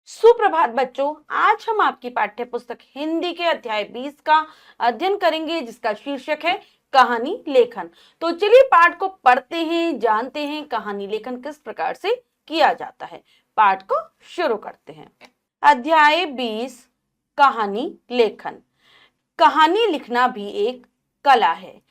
सुप्रभात बच्चों। आज हम आपकी पाठ्य पुस्तक हिंदी के अध्याय 20 का अध्ययन करेंगे, जिसका शीर्षक है कहानी लेखन। तो चलिए पाठ को पढ़ते हैं, जानते हैं कहानी लेखन किस प्रकार से किया जाता है। पाठ को शुरू करते हैं। अध्याय 20 कहानी लेखन। कहानी लिखना भी एक कला है।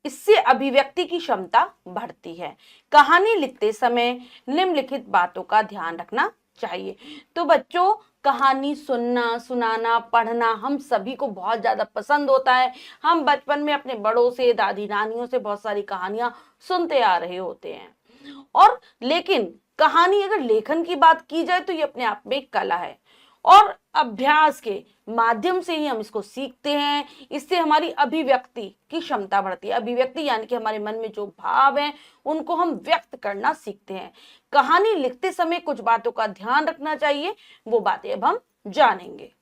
इससे अभिव्यक्ति की क्षमता बढ़ती है। कहानी लिखते समय निम्नलिखित बातों का ध्यान रखना चाहिए। तो बच्चों, कहानी सुनना, सुनाना, पढ़ना हम सभी को बहुत ज्यादा पसंद होता है। हम बचपन में अपने बड़ों से, दादी नानियों से बहुत सारी कहानियां सुनते आ रहे होते हैं। और लेकिन कहानी अगर लेखन की बात की जाए तो ये अपने आप में एक कला है और अभ्यास के माध्यम से ही हम इसको सीखते हैं। इससे हमारी अभिव्यक्ति की क्षमता बढ़ती है। अभिव्यक्ति यानी कि हमारे मन में जो भाव हैं उनको हम व्यक्त करना सीखते हैं। कहानी लिखते समय कुछ बातों का ध्यान रखना चाहिए, वो बातें अब हम जानेंगे।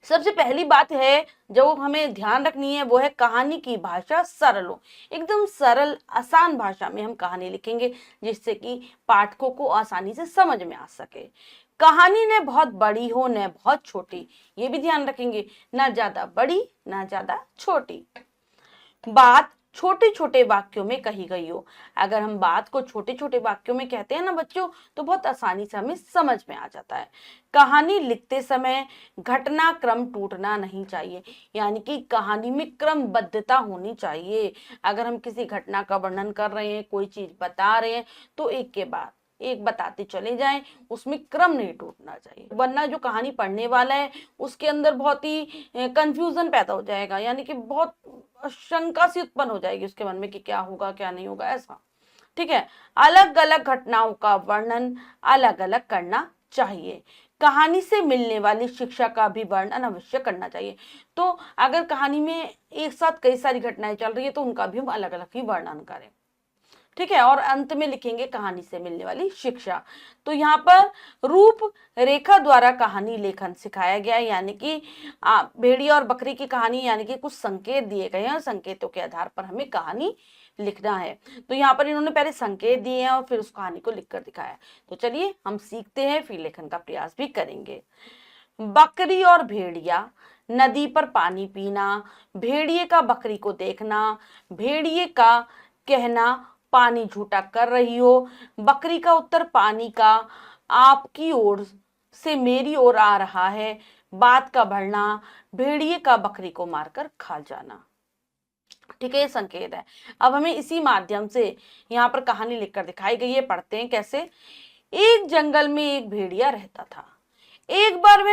सबसे पहली बात है जो हमें ध्यान रखनी है वो है कहानी की भाषा सरल हो। एकदम सरल आसान भाषा में हम कहानी लिखेंगे, जिससे कि पाठकों को आसानी से समझ में आ सके। कहानी न बहुत बड़ी हो न बहुत छोटी, ये भी ध्यान रखेंगे। ना ज्यादा बड़ी ना ज्यादा छोटी। बात छोटे छोटे वाक्यों में कही गई हो। अगर हम बात को छोटे छोटे वाक्यों में कहते हैं ना बच्चों, तो बहुत आसानी से हमें समझ में आ जाता है। कहानी लिखते समय घटना क्रम टूटना नहीं चाहिए, यानी कि कहानी में क्रमबद्धता होनी चाहिए। अगर हम किसी घटना का वर्णन कर रहे हैं, कोई चीज बता रहे हैं, तो एक के बाद एक बताते चले जाएं, उसमें क्रम नहीं टूटना चाहिए, वरना जो कहानी पढ़ने वाला है उसके अंदर बहुत ही कंफ्यूजन पैदा हो जाएगा, यानी कि बहुत शंका सी उत्पन्न हो जाएगी उसके मन में कि क्या होगा क्या नहीं होगा, ऐसा। ठीक है। अलग अलग घटनाओं का वर्णन अलग अलग करना चाहिए। कहानी से मिलने वाली शिक्षा का भी वर्णन अवश्य करना चाहिए। तो अगर कहानी में एक साथ कई सारी घटनाएं चल रही है तो उनका भी हम अलग अलग ही वर्णन करें। ठीक है। और अंत में लिखेंगे कहानी से मिलने वाली शिक्षा। तो यहाँ पर रूप रेखा द्वारा कहानी लेखन सिखाया गया है, यानी कि भेड़िया और बकरी की कहानी, यानी कि कुछ संकेत दिए गए हैं, संकेतों के आधार पर हमें कहानी लिखना है। तो यहाँ पर इन्होंने पहले संकेत दिए हैं और फिर उस कहानी को लिखकर दिखाया। तो चलिए हम सीखते हैं, फिर लेखन का प्रयास भी करेंगे। बकरी और भेड़िया। नदी पर पानी पीना, भेड़िए का बकरी को देखना, भेड़िए का कहना पानी झूठा कर रही हो, बकरी का उत्तर पानी का आपकी ओर से मेरी ओर आ रहा है, बात का बढ़ना, भेड़िए का बकरी को मारकर खा जाना। ठीक है, ये संकेत है। अब हमें इसी माध्यम से यहाँ पर कहानी लिखकर दिखाई गई है, पढ़ते हैं कैसे। एक जंगल में एक भेड़िया रहता था। एक बार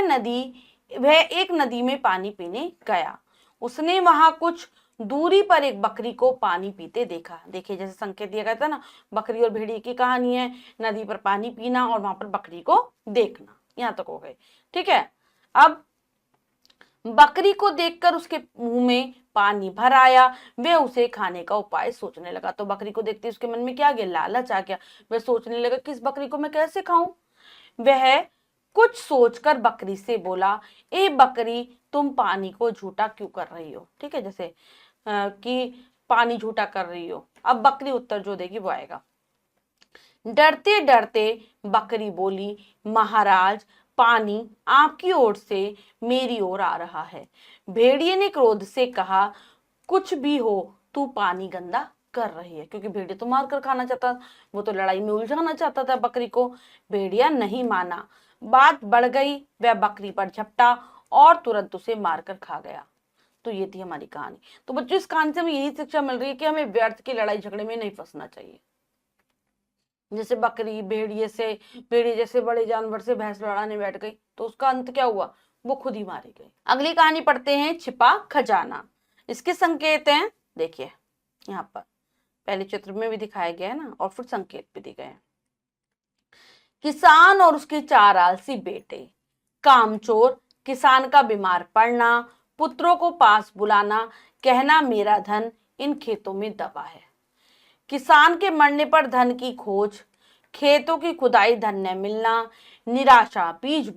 वह एक नदी में पानी पीने गया। उसने वहां कुछ दूरी पर एक बकरी को पानी पीते देखा। देखिए, जैसे संकेत दिया गया था ना, बकरी और भेड़िए की कहानी है, नदी पर पानी पीना और वहां पर बकरी को देखना, यहां तक हो गए। ठीक है। अब बकरी को देखकर उसके मुंह में पानी भर आया। वह उसे खाने का उपाय सोचने लगा। तो बकरी को देखते उसके मन में क्या आ गया, लालच आ गया। वह सोचने लगा कि इस बकरी को मैं कैसे खाऊं। वह कुछ सोचकर बकरी से बोला, ए बकरी, तुम पानी को झूठा क्यों कर रही हो। ठीक है, जैसे कि पानी झूठा कर रही हो। अब बकरी उत्तर जो देगी वो आएगा। डरते डरते बकरी बोली, महाराज, पानी आपकी ओर से मेरी ओर आ रहा है। भेड़िए ने क्रोध से कहा, कुछ भी हो, तू पानी गंदा कर रही है। क्योंकि भेड़िया तो मार कर खाना चाहता, वो तो लड़ाई में उलझाना चाहता था बकरी को। भेड़िया नहीं माना, बात बढ़ गई। वह बकरी पर झपटा और तुरंत उसे मारकर खा गया। तो ये थी हमारी कहानी। तो बच्चों, इस कहानी से हमें यही शिक्षा मिल रही है कि हमें व्यर्थ की लड़ाई झगड़े में नहीं फंसना चाहिए। जैसे बकरी भेड़िए जैसे बड़े जानवर से भैंस लड़ाने बैठ गई तो उसका अंत क्या हुआ, वो खुद ही मारी गई। अगली कहानी पढ़ते हैं, छिपा खजाना। इसके संकेत हैं, देखिए यहाँ पर पहले चित्र में भी दिखाया गया है ना, और फिर संकेत भी दिए गए हैं। किसान और उसके 4 आलसी बेटे। कामचोर, किसान का बीमार पड़ना, पुत्रों को पास बुलाना, कहना मेरा धन इन खेतों में दबा है। किसान के मरने पर धन की खोज, खेतों की खुदाई, धन न मिलना, निराशा, बीज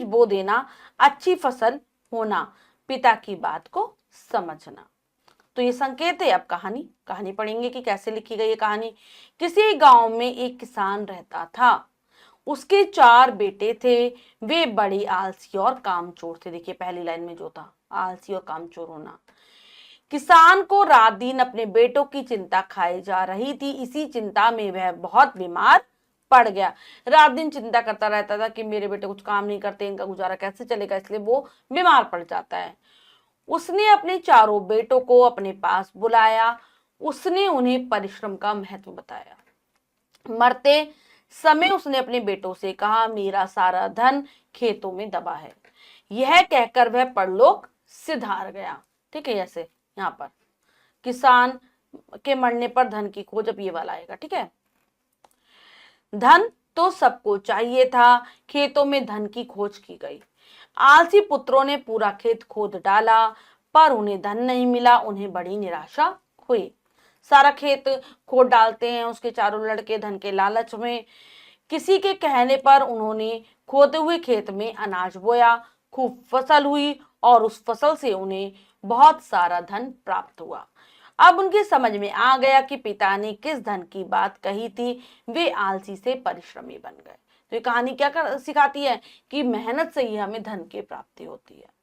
बो देना, अच्छी फसल होना, पिता की बात को समझना। तो ये संकेत है। अब कहानी पढ़ेंगे कि कैसे लिखी गई है कहानी। किसी गांव में एक किसान रहता था। उसके 4 बेटे थे, वे बड़े आलसी और कामचोर थे। देखिए पहली लाइन में जो था, आलसी और कामचोर होना। किसान को रात दिन अपने बेटों की चिंता खाई जा रही थी। इसी चिंता में वह बहुत बीमार पड़ गया। रात दिन चिंता करता रहता था कि मेरे बेटे कुछ काम नहीं करते, इनका गुजारा कैसे चलेगा, इसलिए वो बीमार पड़ जाता है। उसने अपने चारों बेटों को अपने पास बुलाया। उसने उन्हें परिश्रम का महत्व बताया। मरते समय उसने अपने बेटों से कहा, मेरा सारा धन खेतों में दबा है। यह कहकर वह परलोक सिधार गया। ठीक है, ऐसे यहाँ पर किसान के मरने पर धन की खोज, अब ये वाला आएगा। ठीक है, धन तो सबको चाहिए था, खेतों में धन की खोज की गई। आलसी पुत्रों ने पूरा खेत खोद डाला, पर उन्हें धन नहीं मिला। उन्हें बड़ी निराशा हुई। सारा खेत खोद डालते हैं उसके चारों लड़के धन के लालच में। किसी के कहने पर उन्होंने खोदे हुए खेत में अनाज बोया। खूब फसल हुई और उस फसल से उन्हें बहुत सारा धन प्राप्त हुआ। अब उनकी समझ में आ गया कि पिता ने किस धन की बात कही थी। वे आलसी से परिश्रमी बन गए। तो ये कहानी क्या सिखाती है कि मेहनत से ही हमें धन की प्राप्ति होती है।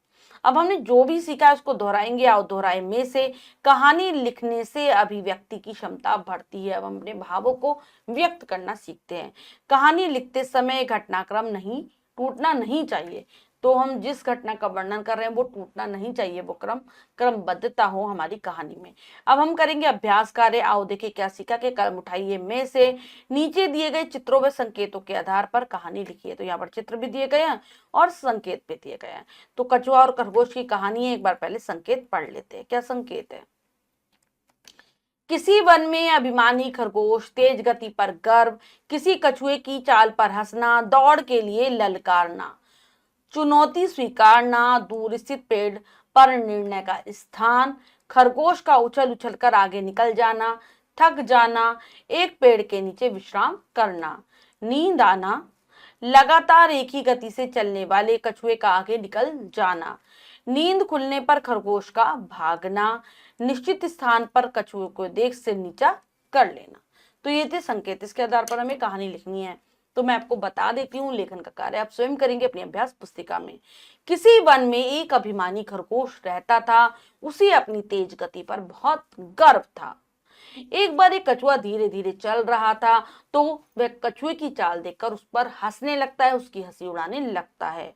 अब हमने जो भी सीखा है उसको दोहराएंगे और दोहराए में से कहानी लिखने से अभिव्यक्ति की क्षमता बढ़ती है। अब हम अपने भावों को व्यक्त करना सीखते हैं। कहानी लिखते समय घटनाक्रम नहीं टूटना नहीं चाहिए। तो हम जिस घटना का वर्णन कर रहे हैं वो टूटना नहीं चाहिए, वो क्रमबद्धता हो हमारी कहानी में। अब हम करेंगे अभ्यास कार्य। आओ देखिए क्या सीखा। के कलम उठाइए में से नीचे दिए गए चित्रों व संकेतों के आधार पर कहानी लिखिए। तो यहाँ पर चित्र भी दिए गए हैं और संकेत भी दिए गए हैं। तो कछुआ और खरगोश की कहानी है, एक बार पहले संकेत पढ़ लेते हैं। क्या संकेत है? किसी वन में अभिमानी खरगोश, तेज गति पर गर्व, किसी कछुए की चाल पर हंसना, दौड़ के लिए ललकारना, चुनौती स्वीकारना, दूर स्थित पेड़ पर निर्णय का स्थान, खरगोश का उछल उछल कर आगे निकल जाना, थक जाना, एक पेड़ के नीचे विश्राम करना, नींद आना, लगातार एक ही गति से चलने वाले कछुए का आगे निकल जाना, नींद खुलने पर खरगोश का भागना, निश्चित स्थान पर कछुए को देख सिर नीचा कर लेना। तो ये थे संकेत। इसके आधार पर हमें कहानी लिखनी है। तो मैं आपको बता देती हूँ लेखन का कार्य आप स्वयं करेंगे अपनी अभ्यास पुस्तिका में। किसी वन में एक अभिमानी खरगोश रहता था। उसे अपनी तेज गति पर बहुत गर्व था। एक बार एक कछुआ धीरे धीरे चल रहा था तो वह कछुए की चाल देखकर उस पर हंसने लगता है, उसकी हंसी उड़ाने लगता है।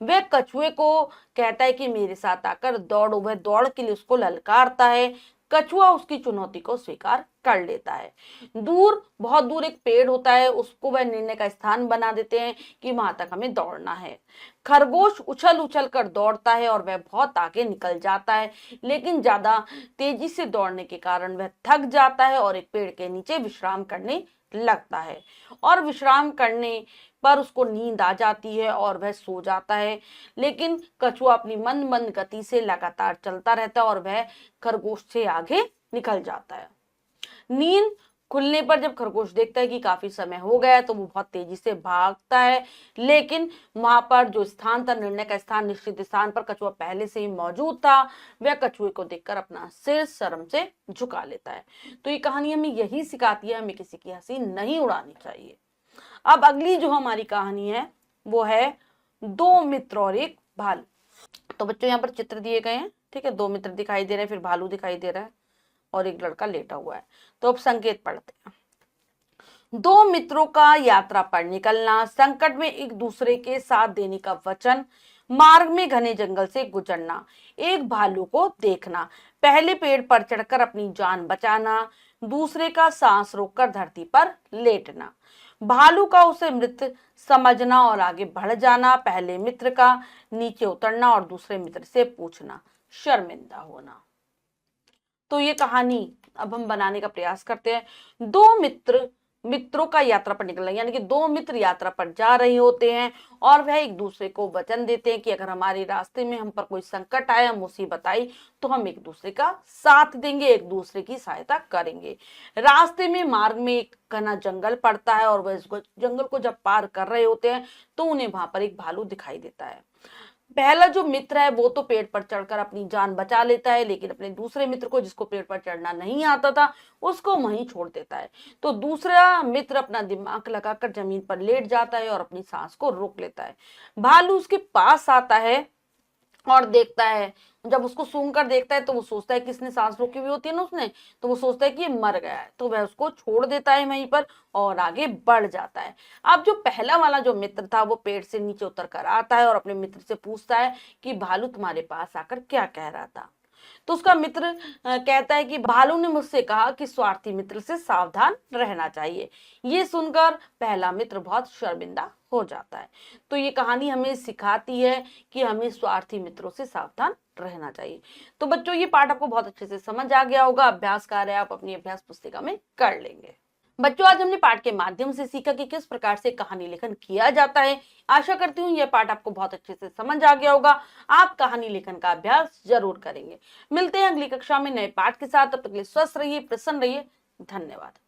वह कछुए को कहता है कि मेरे साथ आकर दौड़ो। वह दौड़ के लिए उसको ललकारता है। कछुआ उसकी चुनौती को स्वीकार कर लेता है। बहुत दूर एक पेड़ होता है, उसको वह निर्णय का स्थान बना देते हैं कि वहां तक हमें दौड़ना है। खरगोश उछल उछल कर दौड़ता है और वह बहुत आगे निकल जाता है, लेकिन ज्यादा तेजी से दौड़ने के कारण वह थक जाता है और एक पेड़ के नीचे विश्राम करने लगता है। और विश्राम करने पर उसको नींद आ जाती है और वह सो जाता है। लेकिन कछुआ अपनी मंद मंद गति से लगातार चलता रहता है और वह खरगोश से आगे निकल जाता है। नींद खुलने पर जब खरगोश देखता है कि काफी समय हो गया है तो वो बहुत तेजी से भागता है। लेकिन वहां पर जो स्थान था, निर्णय का स्थान, निश्चित स्थान पर कछुआ पहले से ही मौजूद था। वह कछुए को देखकर अपना सिर शर्म से झुका लेता है। तो ये कहानी हमें यही सिखाती है, हमें किसी की हंसी नहीं उड़ानी चाहिए। अब अगली जो हमारी कहानी है वो है दो मित्र और एक भालू। तो बच्चों यहाँ पर चित्र दिए गए हैं। ठीक है, दो मित्र दिखाई दे रहे हैं, फिर भालू दिखाई दे रहा है और एक लड़का लेटा हुआ है। तो अब संकेत पढ़ते हैं। दो मित्रों का यात्रा पर निकलना, संकट में एक दूसरे के साथ देने का वचन, मार्ग में घने जंगल से गुजरना, एक भालू को देखना, पहले पेड़ पर चढ़कर अपनी जान बचाना, दूसरे का सांस रोककर धरती पर लेटना, भालू का उसे मृत समझना और आगे बढ़ जाना, पहले मित्र का नीचे उतरना और दूसरे मित्र से पूछना, शर्मिंदा होना। तो ये कहानी अब हम बनाने का प्रयास करते हैं। दो मित्रों का यात्रा पर निकलना, यानी कि दो मित्र यात्रा पर जा रहे होते हैं और वह एक दूसरे को वचन देते हैं कि अगर हमारे रास्ते में हम पर कोई संकट आया, मुसीबत आई, तो हम एक दूसरे का साथ देंगे, एक दूसरे की सहायता करेंगे। रास्ते में मार्ग में एक घना जंगल पड़ता है और वह इस जंगल को जब पार कर रहे होते हैं तो उन्हें वहां पर एक भालू दिखाई देता है। पहला जो मित्र है वो तो पेड़ पर चढ़कर अपनी जान बचा लेता है, लेकिन अपने दूसरे मित्र को, जिसको पेड़ पर चढ़ना नहीं आता था, उसको वहीं छोड़ देता है। तो दूसरा मित्र अपना दिमाग लगाकर जमीन पर लेट जाता है और अपनी सांस को रोक लेता है। भालू उसके पास आता है और देखता है। जब उसको सूंघ कर देखता है तो वो सोचता है कि इसने सांस रोकी हुई होती है ना उसने, तो वो सोचता है कि ये मर गया है, तो वह उसको छोड़ देता है वहीं पर और आगे बढ़ जाता है। अब जो पहला वाला जो मित्र था वो पेड़ से नीचे उतर कर आता है और अपने मित्र से पूछता है कि भालू तुम्हारे पास आकर क्या कह रहा था। तो उसका मित्र कहता है कि भालू ने मुझसे कहा कि स्वार्थी मित्र से सावधान रहना चाहिए। ये सुनकर पहला मित्र बहुत शर्मिंदा हो जाता है। तो ये कहानी हमें सिखाती है कि हमें स्वार्थी मित्रों से सावधान रहना चाहिए। तो बच्चों, ये पाठ आपको बहुत अच्छे से समझ आ गया होगा। अभ्यास कार्य आप अपनी अभ्यास पुस्तिका में कर लेंगे। बच्चों, आज हमने पाठ के माध्यम से सीखा कि किस प्रकार से कहानी लेखन किया जाता है। आशा करती हूँ यह पाठ आपको बहुत अच्छे से समझ आ गया होगा। आप कहानी लेखन का अभ्यास जरूर करेंगे। मिलते हैं अगली कक्षा में नए पाठ के साथ। तब तक के लिए स्वस्थ रहिए, प्रसन्न रहिए। धन्यवाद।